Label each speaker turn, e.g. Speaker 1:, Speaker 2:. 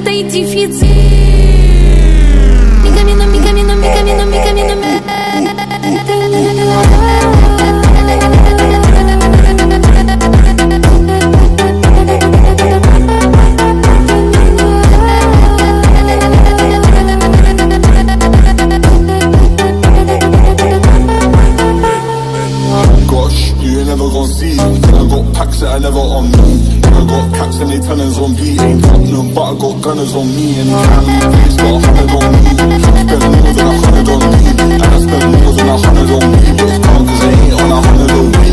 Speaker 1: lenta y difícil. Mi camino, mi camino, mi camino, mi camino.
Speaker 2: Gosh, you ain't never gon' see. I got packs that I never on me. I got caps and they tellers on B. Ain't got none, but I got gunners on me. And Cali, got 100 on me. Spend more than 100 on me. And I spend more than 100 on me. But it's calm cause I ain't on 100 on me.